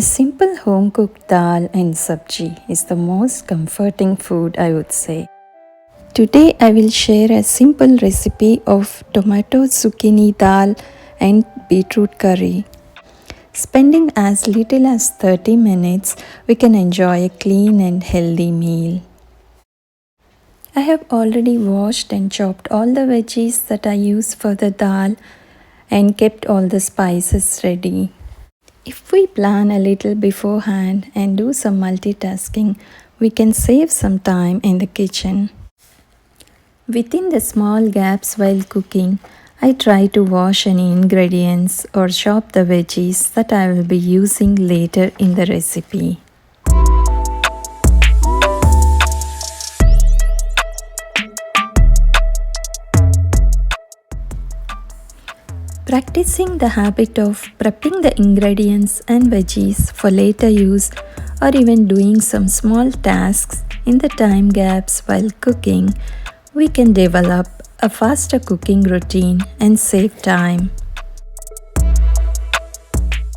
simple home cooked dal and sabji is the most comforting food, I would say. Today I will share a simple recipe of tomato zucchini dal and beetroot curry. Spending as little as 30 minutes, we can enjoy a clean and healthy meal. I have already washed and chopped all the veggies that I use for the dal and kept all the spices ready. If we plan a little beforehand and do some multitasking, we can save some time in the kitchen. Within the small gaps while cooking, I try to wash any ingredients or chop the veggies that I will be using later in the recipe. Practicing the habit of prepping the ingredients and veggies for later use or even doing some small tasks in the time gaps while cooking, we can develop a faster cooking routine and save time.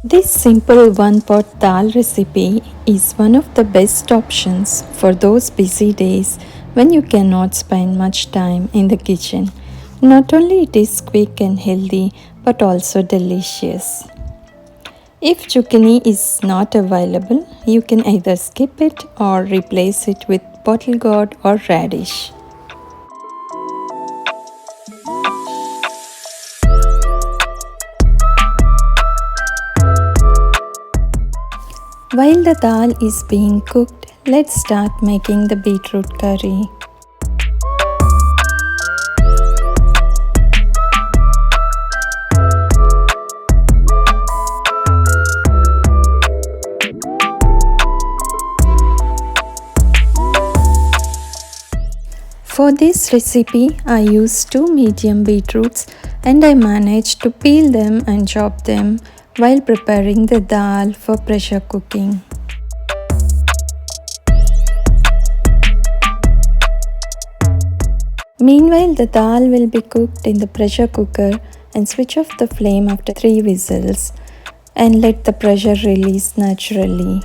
This simple one-pot dal recipe is one of the best options for those busy days when you cannot spend much time in the kitchen. Not only it is quick and healthy, but also delicious. If zucchini is not available, you can either skip it or replace it with bottle gourd or radish. While the dal is being cooked, let's start making the beetroot curry. For this recipe, I used 2 medium beetroots and I managed to peel them and chop them while preparing the dal for pressure cooking. Meanwhile, the dal will be cooked in the pressure cooker and switch off the flame after 3 whistles and let the pressure release naturally.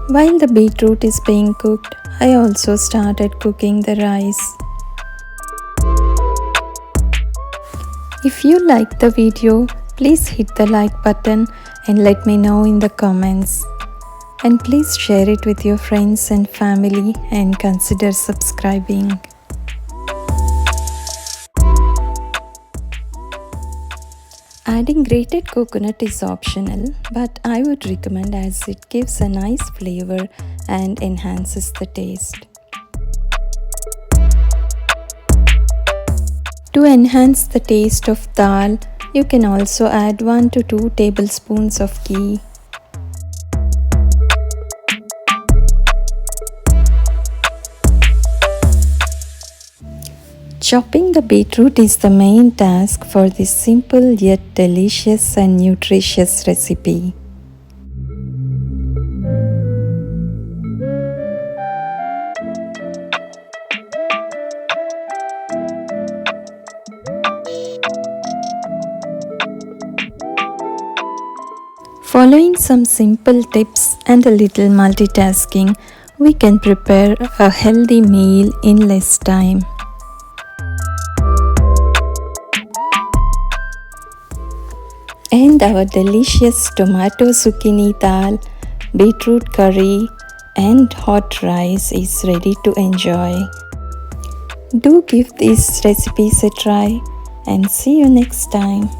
While the beetroot is being cooked, I also started cooking the rice. If you liked the video, please hit the like button and let me know in the comments. And please share it with your friends and family and consider subscribing. Adding grated coconut is optional, but I would recommend as it gives a nice flavor and enhances the taste. To enhance the taste of dal, you can also add 1 to 2 tablespoons of ghee. Chopping the beetroot is the main task for this simple yet delicious and nutritious recipe. Following some simple tips and a little multitasking, we can prepare a healthy meal in less time. And our delicious tomato zucchini dal, beetroot curry and hot rice is ready to enjoy. Do give these recipes a try and see you next time.